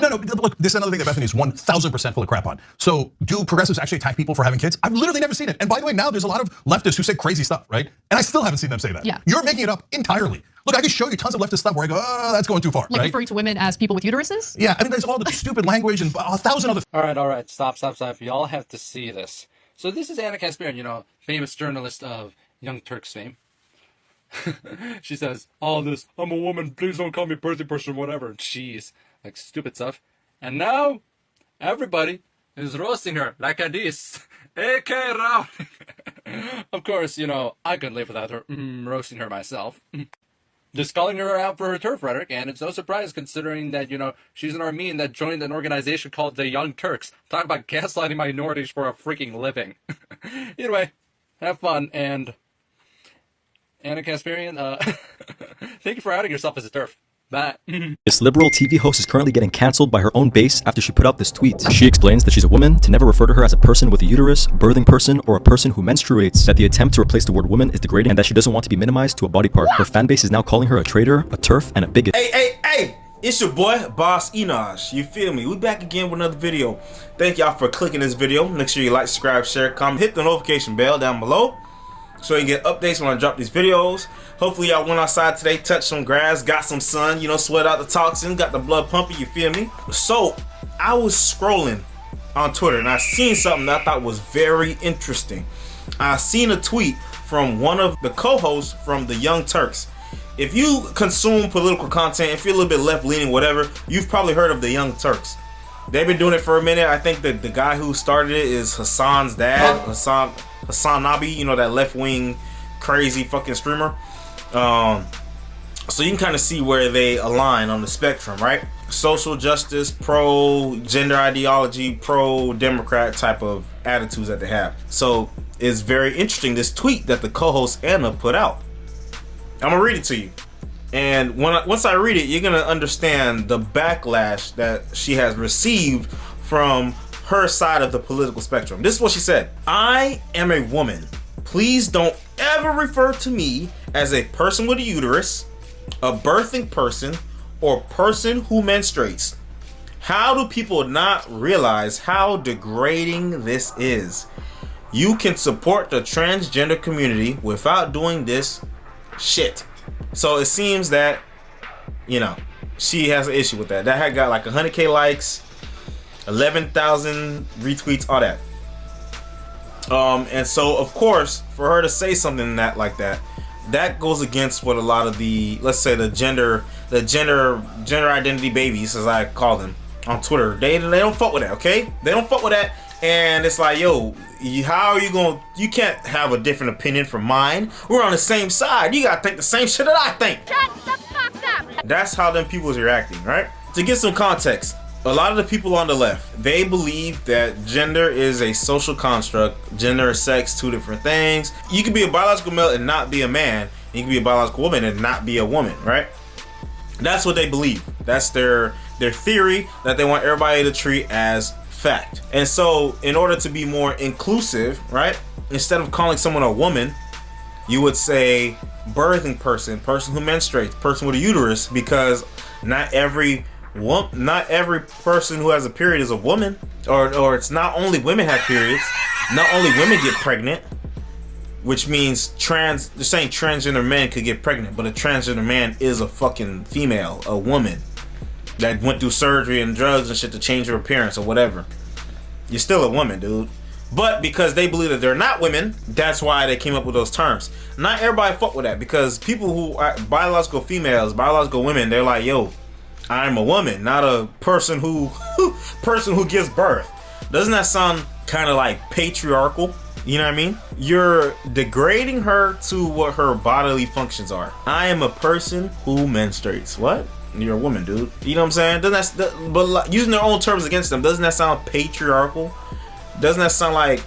no. Look, this is another thing that Bethany is 1,000% full of crap on. So do progressives actually attack people for having kids? I've literally never seen it. And by the way, now there's a lot of leftists who say crazy stuff, right? And I still haven't seen them say that. Yeah. You're making it up entirely. Look, I can show you tons of leftist stuff where I go, oh, that's going too far, Like right? referring to women as people with uteruses? Yeah, I mean, there's all the stupid language and 1,000 other. All right. Stop. Y'all have to see this. So this is Anna Kasparian, famous journalist of Young Turks fame. She says, all this, I'm a woman, please don't call me birthday person, whatever. Jeez, like stupid stuff. And now, everybody is roasting her like a this. AK Rowling. Of course, I couldn't live without her roasting her myself. Just calling her out for her turf rhetoric, and it's no surprise considering that, she's an Armenian that joined an organization called the Young Turks. Talk about gaslighting minorities for a freaking living. Anyway, have fun, and Anna Kasparian, thank you for outing yourself as a turf. Bye. This liberal TV host is currently getting canceled by her own base after she put out this tweet. She explains that she's a woman, to never refer to her as a person with a uterus, birthing person, or a person who menstruates, that the attempt to replace the word woman is degrading, and that she doesn't want to be minimized to a body part. Her fan base is now calling her a traitor, a turf, and a bigot. Hey! It's your boy, Boss Enosch. You feel me? We back again with another video. Thank y'all for clicking this video. Make sure you like, subscribe, share, comment, hit the notification bell down below so you can get updates when I drop these videos. Hopefully y'all went outside today, touched some grass, got some sun, sweat out the toxins, got the blood pumping, you feel me? So, I was scrolling on Twitter and I seen something that I thought was very interesting. I seen a tweet from one of the co-hosts from the Young Turks. If you consume political content, if you're a little bit left-leaning, whatever, you've probably heard of the Young Turks. They've been doing it for a minute. I think that the guy who started it is Hassan's dad, Hassan Nabi, that left-wing crazy fucking streamer. So you can kind of see where they align on the spectrum, right? Social justice, pro-gender ideology, pro-democrat type of attitudes that they have. So it's very interesting, this tweet that the co-host Anna put out. I'm gonna read it to you. And once I read it, you're gonna understand the backlash that she has received from her side of the political spectrum. This is what she said. I am a woman. Please don't ever refer to me as a person with a uterus, a birthing person, or person who menstruates. How do people not realize how degrading this is? You can support the transgender community without doing this shit. So it seems that, she has an issue with that. That had got like 100K likes, 11,000 retweets, all that. And so of course, for her to say something like that goes against what a lot of the, let's say the gender identity babies, as I call them on Twitter, they don't fuck with that, okay? They don't fuck with that. And it's like, yo, how are you can't have a different opinion from mine. We're on the same side. You gotta think the same shit that I think. Shut the fuck up. That's how them people's reacting, right? To get some context, a lot of the people on the left, they believe that gender is a social construct. Gender and sex, two different things. You can be a biological male and not be a man. You can be a biological woman and not be a woman, right? That's what they believe. That's their theory that they want everybody to treat as fact. And so in order to be more inclusive, right, instead of calling someone a woman, you would say birthing person, person who menstruates, person with a uterus, because not every person who has a period is a woman, or it's not only women have periods, not only women get pregnant, which means they're saying transgender men could get pregnant, but a transgender man is a fucking female, a woman that went through surgery and drugs and shit to change her appearance or whatever. You're still a woman, dude. But because they believe that they're not women, that's why they came up with those terms. Not everybody fuck with that, because people who are biological females, biological women, they're like, yo, I'm a woman, not a person who gives birth. Doesn't that sound kind of like patriarchal? You know what I mean? You're degrading her to what her bodily functions are. I am a person who menstruates. What? You're a woman, dude. You know what I'm saying? But using their own terms against them, doesn't that sound patriarchal? Doesn't that sound like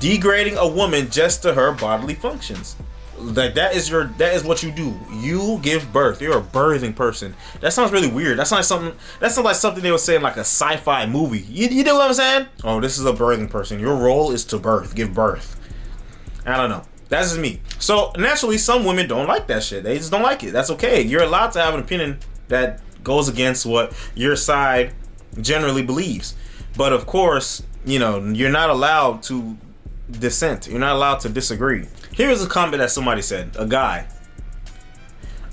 degrading a woman just to her bodily functions? Like that is what you do. You give birth. You're a birthing person. That sounds really weird. That sounds like something they would say in like a sci-fi movie. You know what I'm saying? Oh, this is a birthing person. Your role is to give birth. I don't know. That's just me. So naturally, some women don't like that shit. They just don't like it. That's okay. You're allowed to have an opinion that goes against what your side generally believes. But of course, you know, you're not allowed to dissent. You're not allowed to disagree. Here's a comment that somebody said, a guy.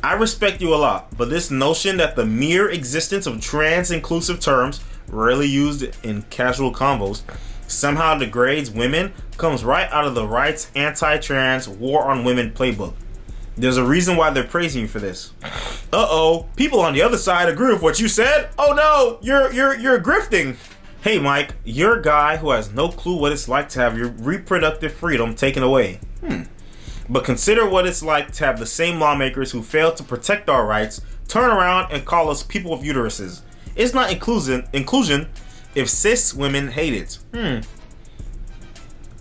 I respect you a lot, but this notion that the mere existence of trans-inclusive terms, rarely used in casual convos, somehow degrades women comes right out of the right's anti-trans war on women playbook. There's a reason why they're praising you for this. Uh-oh, people on the other side agree with what you said? Oh no, you're grifting. Hey Mike, you're a guy who has no clue what it's like to have your reproductive freedom taken away. But consider what it's like to have the same lawmakers who fail to protect our rights turn around and call us people with uteruses. It's not inclusion if cis women hate it.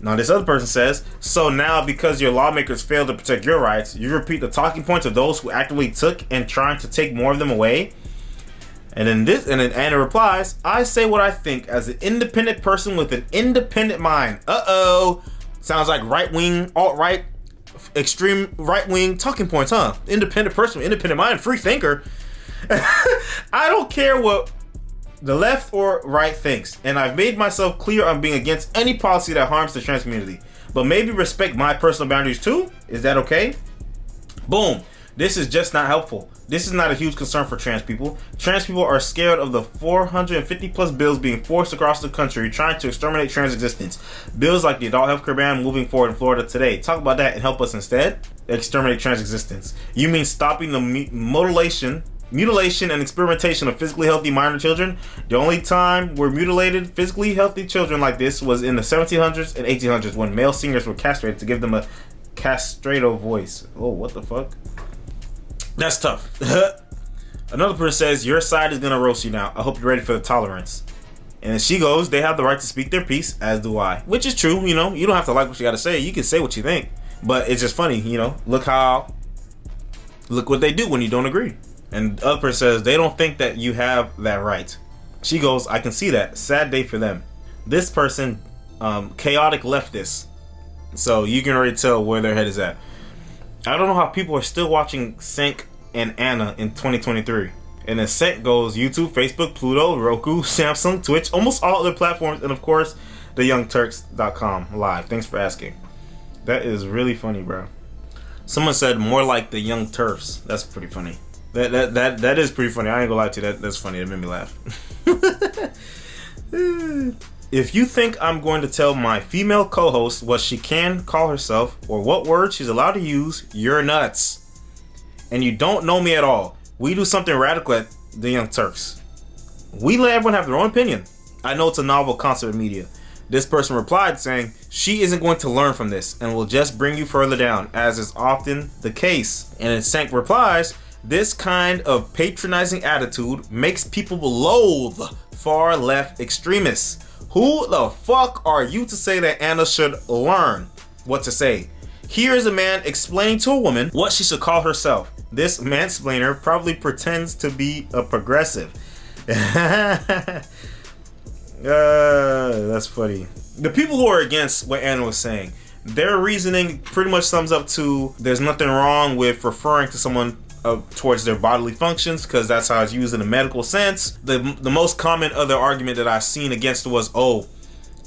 Now this other person says, so now because your lawmakers failed to protect your rights, you repeat the talking points of those who actively took and trying to take more of them away? And then Anna replies, I say what I think as an independent person with an independent mind. Uh-oh. Sounds like right-wing, alt-right, extreme right-wing talking points, huh? Independent person, independent mind, free thinker. I don't care what the left or right thinks, and I've made myself clear on being against any policy that harms the trans community. But maybe respect my personal boundaries too? Is that okay? Boom. This is just not helpful. This is not a huge concern for trans people. Trans people are scared of the 450 plus bills being forced across the country trying to exterminate trans existence. Bills like the adult healthcare ban moving forward in Florida today. Talk about that and help us instead exterminate trans existence. You mean stopping the mutilation and experimentation of physically healthy minor children? The only time were mutilated physically healthy children like this was in the 1700s and 1800s when male singers were castrated to give them a castrato voice. Oh, what the fuck? That's tough. Another person says, your side is gonna roast you now. I hope you're ready for the tolerance. And she goes, they have the right to speak their piece, as do I. Which is true, you know. You don't have to like what you gotta say. You can say what you think. But it's just funny, you know. Look what they do when you don't agree. And the other person says, they don't think that you have that right. She goes, I can see that. Sad day for them. This person, chaotic leftist. So you can already tell where their head is at. I don't know how people are still watching Sync and Anna in 2023. And then Sync goes YouTube, Facebook, Pluto, Roku, Samsung, Twitch, almost all other platforms, and of course, the YoungTurks.com live. Thanks for asking. That is really funny, bro. Someone said more like the Young Turks. That's pretty funny. That is pretty funny. I ain't gonna lie to you. That's funny. That made me laugh. If you think I'm going to tell my female co-host what she can call herself or what words she's allowed to use, you're nuts. And you don't know me at all. We do something radical at the Young Turks. We let everyone have their own opinion. I know it's a novel concept of media. This person replied saying, she isn't going to learn from this and will just bring you further down, as is often the case. And then Sank replies, this kind of patronizing attitude makes people loathe far left extremists. Who the fuck are you to say that Anna should learn what to say? Here is a man explaining to a woman what she should call herself. This mansplainer probably pretends to be a progressive. That's funny. The people who are against what Anna was saying, their reasoning pretty much sums up to there's nothing wrong with referring to someone towards their bodily functions because that's how it's used in a medical sense. The most common other argument that I've seen against it was, oh,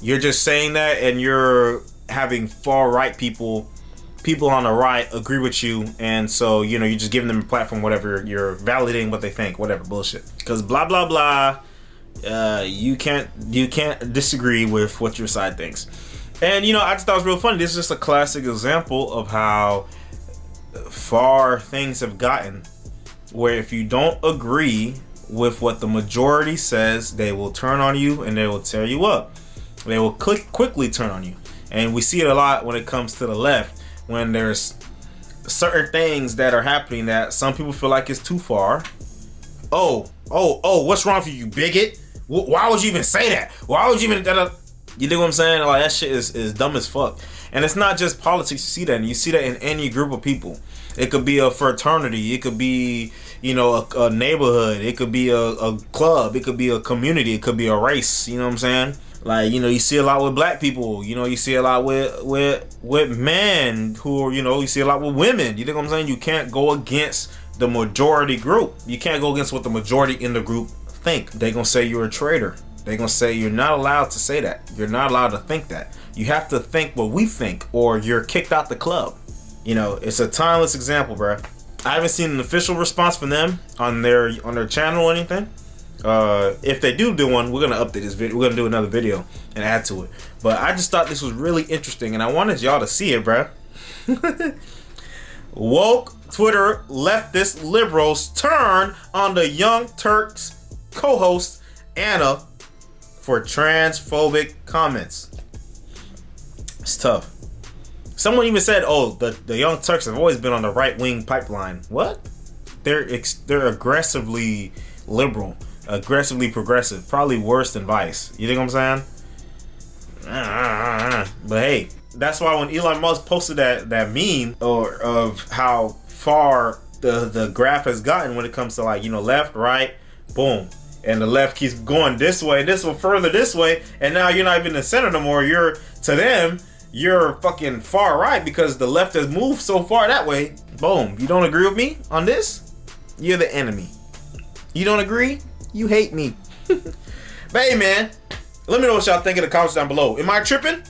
you're just saying that and you're having far right people on the right agree with you, and so you know you're just giving them a platform, whatever, you're validating what they think, whatever bullshit. Because blah blah blah, you can't disagree with what your side thinks. And you know, I just thought it was real funny. This is just a classic example of how far things have gotten, where if you don't agree with what the majority says, they will turn on you and they will tear you up. They will quickly turn on you. And we see it a lot when it comes to the left, when there's certain things that are happening that some people feel like it's too far. Oh, what's wrong with you bigot? Why would you even say that? Why would you even... You know what I'm saying? Like, that shit is dumb as fuck. And it's not just politics. You see that, and you see that in any group of people. It could be a fraternity. It could be, you know, a neighborhood. It could be a club. It could be a community. It could be a race. You know what I'm saying? Like, you know, you see a lot with black people. You know, you see a lot with men who are, you know, you see a lot with women. You know what I'm saying? You can't go against the majority group. You can't go against what the majority in the group think. They're gonna say you're a traitor. They're gonna say you're not allowed to say that. You're not allowed to think that. You have to think what we think, or you're kicked out the club. You know, it's a timeless example, bro. I haven't seen an official response from them on their channel or anything. If they do one, we're gonna update this video. We're gonna do another video and add to it. But I just thought this was really interesting, and I wanted y'all to see it, bro. Woke Twitter leftist liberals turn on the Young Turks co-host Anna for transphobic comments. It's tough. Someone even said, "Oh, the Young Turks have always been on the right-wing pipeline." What? They're aggressively liberal, aggressively progressive, probably worse than Vice. You think what I'm saying? But hey, that's why when Elon Musk posted that meme of how far the graph has gotten when it comes to, like, you know, left, right, boom, and the left keeps going this way, further this way, and now you're not even in the center no more. You're fucking far right because the left has moved so far that way. Boom. You don't agree with me on this? You're the enemy. You don't agree? You hate me. But hey, man, let me know what y'all think in the comments down below. Am I tripping?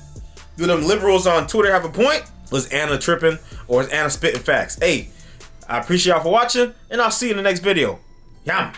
Do them liberals on Twitter have a point? Was Anna tripping, or is Anna spitting facts? Hey, I appreciate y'all for watching, and I'll see you in the next video. Yum.